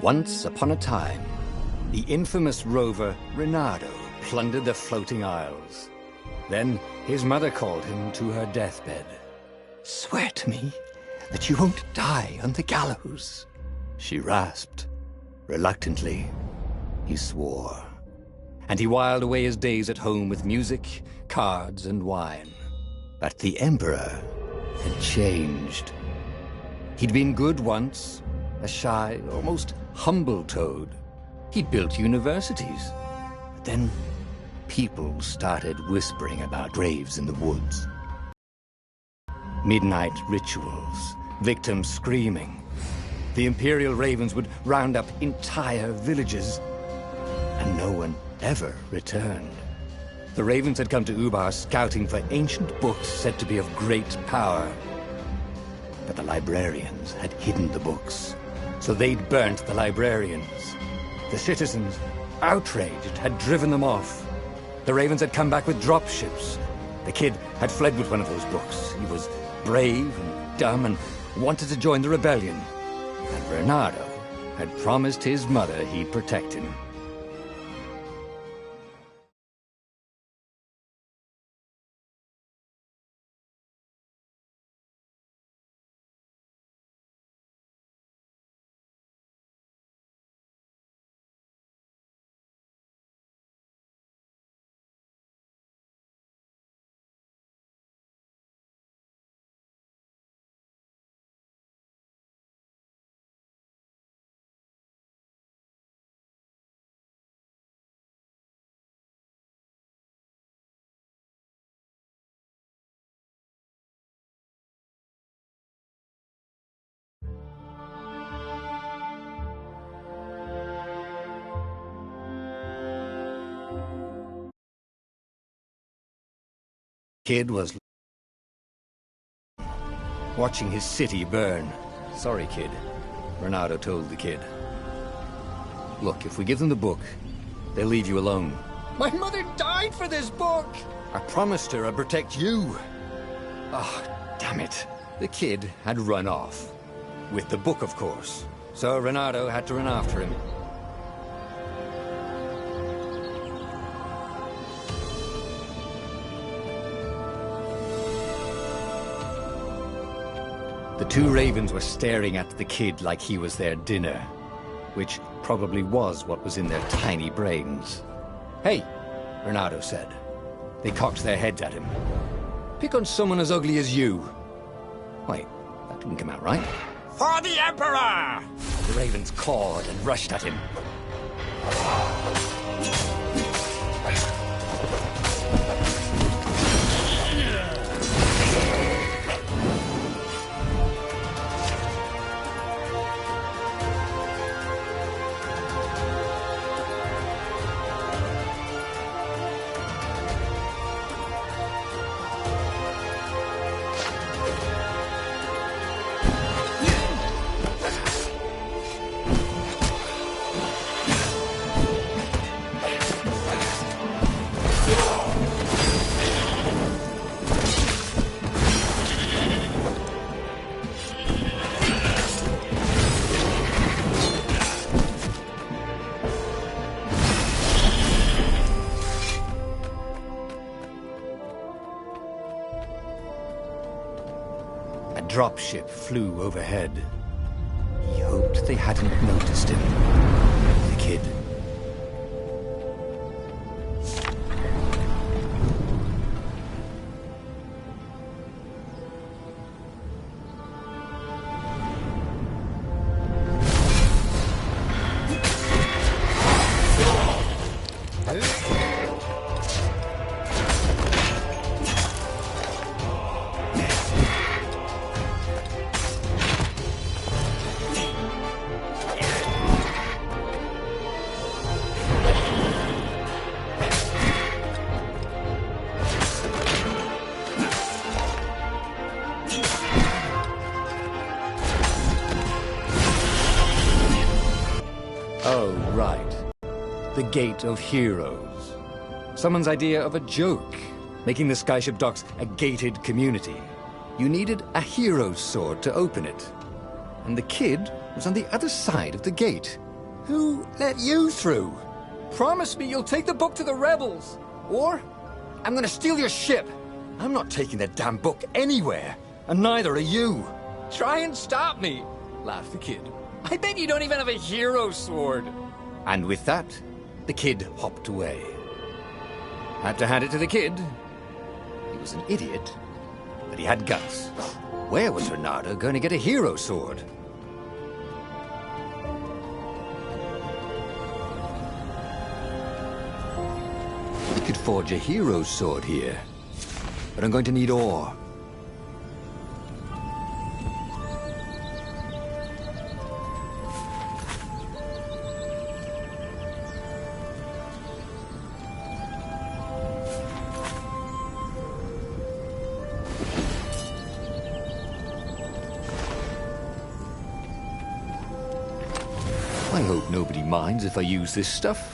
Once upon a time, the infamous rover Reynardo plundered the floating isles. Then his mother called him to her deathbed. "Swear to me that you won't die on the gallows," she rasped. Reluctantly, he swore. And he whiled away his days at home with music, cards, and wine. But the Emperor had changed. He'd been good once, a shy, almost humble toad. He'd built universities. But then people started whispering about graves in the woods. Midnight rituals, victims screaming. The Imperial Ravens would round up entire villages, and no one ever returned. The Ravens had come to Ubar scouting for ancient books said to be of great power. But the librarians had hidden the books, so they'd burnt the librarians. The citizens, outraged, had driven them off. The Ravens had come back with dropships. The kid had fled with one of those books. He was brave and dumb and wanted to join the rebellion. And Reynardo had promised his mother he'd protect him. Kid was watching his city burn. "Sorry, kid," Reynardo told the kid. "Look, if we give them the book, they'll leave you alone." "My mother died for this book!" "I promised her I'd protect you." "Oh, damn it." The kid had run off. With the book, of course. So Reynardo had to run after him. The two ravens were staring at the kid like he was their dinner, which probably was what was in their tiny brains. "Hey," Reynardo said. They cocked their heads at him. "Pick on someone as ugly as you." Wait, that didn't come out right. "For the Emperor!" The ravens cawed and rushed at him. A dropship flew overhead. He hoped they hadn't noticed him. The kid. Oh, right. The Gate of Heroes. Someone's idea of a joke, making the skyship docks a gated community. You needed a hero's sword to open it. And the kid was on the other side of the gate. Who let you through? Promise me you'll take the book to the rebels, or I'm gonna steal your ship. I'm not taking that damn book anywhere, and neither are you. Try and stop me, laughed the kid. I bet you don't even have a hero sword. And with that, the kid hopped away. Had to hand it to the kid. He was an idiot, but he had guts. Where was Reynardo going to get a hero sword? We could forge a hero sword here, but I'm going to need ore. I hope nobody minds if I use this stuff.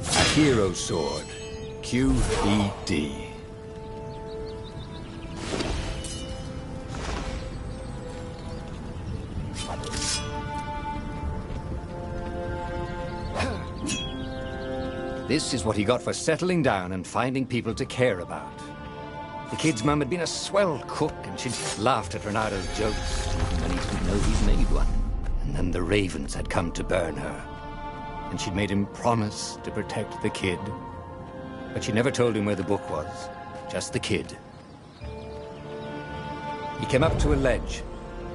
A hero sword. QED. This is what he got for settling down and finding people to care about. The kid's mum had been a swell cook, and she'd laughed at Reynardo's jokes, even when he didn't know he'd made one. And then the ravens had come to burn her. And she'd made him promise to protect the kid. But she never told him where the book was, just the kid. He came up to a ledge.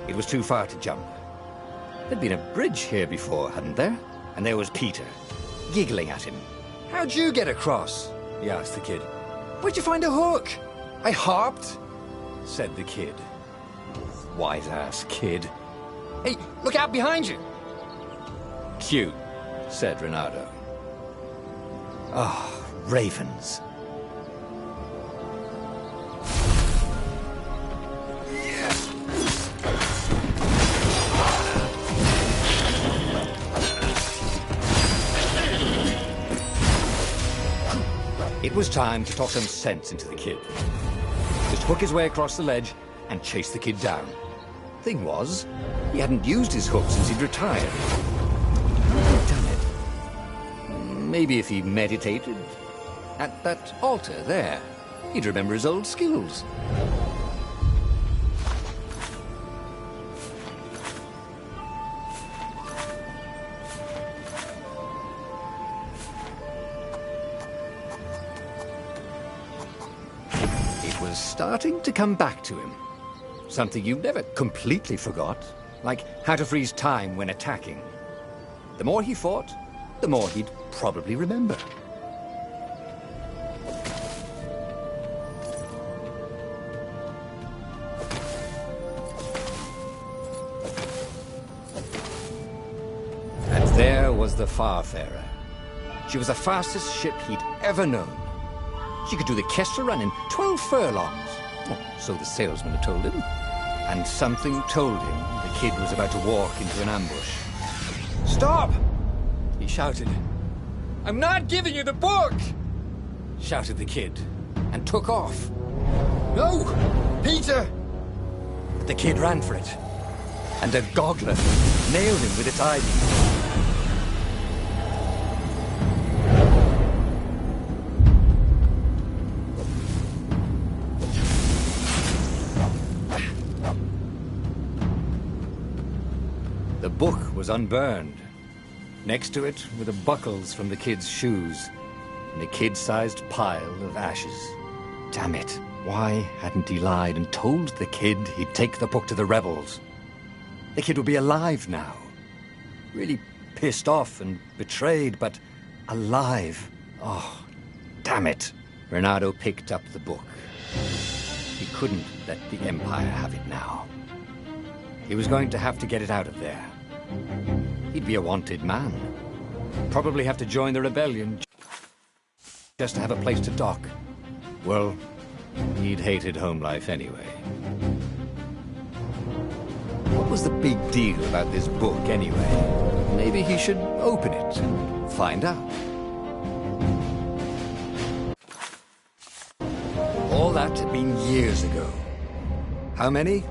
It was too far to jump. There'd been a bridge here before, hadn't there? And there was Peter, giggling at him. "How'd you get across?" he asked the kid. "Where'd you find a hook?" "I hopped," said the kid. Wise-ass kid. "Hey, look out behind you!" "Cute," said Reynardo. Ah, ravens. It was time to talk some sense into the kid. Just hook his way across the ledge and chase the kid down. Thing was, he hadn't used his hook since he'd retired. Oh, damn it. Maybe if he meditated at that altar there, he'd remember his old skills. Starting to come back to him. Something you never completely forgot, like how to freeze time when attacking. The more he fought, the more he'd probably remember. And there was the Farfarer. She was the fastest ship he'd ever known. She could do the Kestra run in 12 furlongs. Oh, so the salesman had told him. And something told him the kid was about to walk into an ambush. "Stop!" he shouted. "I'm not giving you the book!" shouted the kid, and took off. "No! Peter!" But the kid ran for it, and a goggler nailed him with its ivy. The book was unburned. Next to it were the buckles from the kid's shoes, and a kid-sized pile of ashes. Damn it, why hadn't he lied and told the kid he'd take the book to the rebels? The kid would be alive now. Really pissed off and betrayed, but alive. Oh, damn it. Reynardo picked up the book. He couldn't let the Empire have it now. He was going to have to get it out of there. He'd be a wanted man. Probably have to join the rebellion just to have a place to dock. Well, he'd hated home life anyway. What was the big deal about this book anyway? Maybe he should open it and find out. All that had been years ago. How many?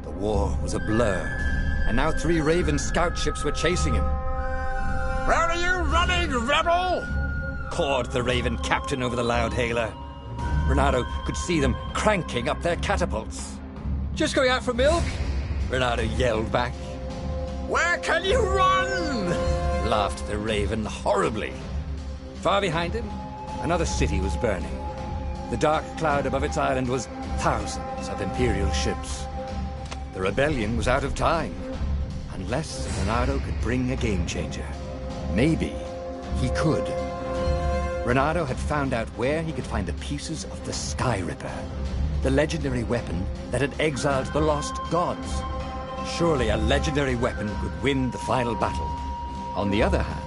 The war was a blur, and now 3 Raven scout ships were chasing him. Where are you running, rebel? Cawed the Raven captain over the loud hailer. Renato could see them cranking up their catapults. Just going out for milk? Renato yelled back. Where can you run? Laughed the Raven horribly. Far behind him, another city was burning. The dark cloud above its island was thousands of Imperial ships. The rebellion was out of time, unless Renato could bring a game-changer. Maybe he could. Renato had found out where he could find the pieces of the Sky Ripper, the legendary weapon that had exiled the lost gods. Surely a legendary weapon could win the final battle. On the other hand,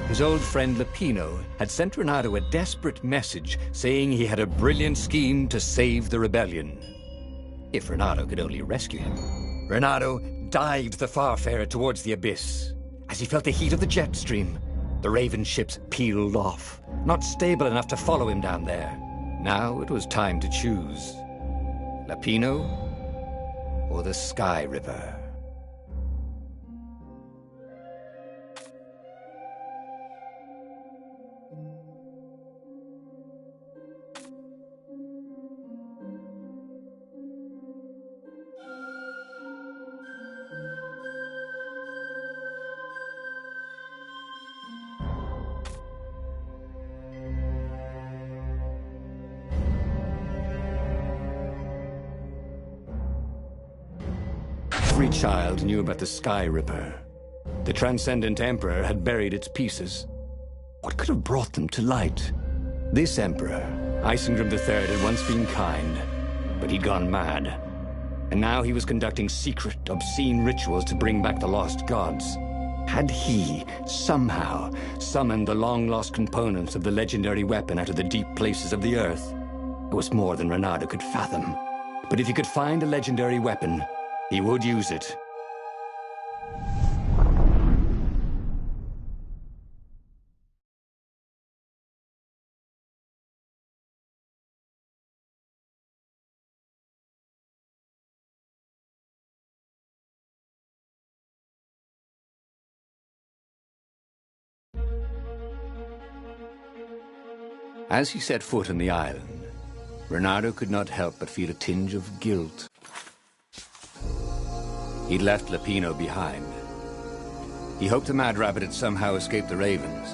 his old friend Lapino had sent Renato a desperate message saying he had a brilliant scheme to save the rebellion. If Renato could only rescue him. Renato dived the Farfarer towards the abyss. As he felt the heat of the jet stream, the Raven ships peeled off, not stable enough to follow him down there. Now it was time to choose. Lapino or the Sky Ripper? Every child knew about the Sky Ripper. The Transcendent Emperor had buried its pieces. What could have brought them to light? This Emperor, Isengrim III, had once been kind, but he'd gone mad. And now he was conducting secret, obscene rituals to bring back the lost gods. Had he, somehow, summoned the long-lost components of the legendary weapon out of the deep places of the earth? It was more than Renato could fathom. But if he could find a legendary weapon, he would use it. As he set foot on the island, Renato could not help but feel a tinge of guilt. He'd left Lapino behind. He hoped the Mad Rabbit had somehow escaped the Ravens,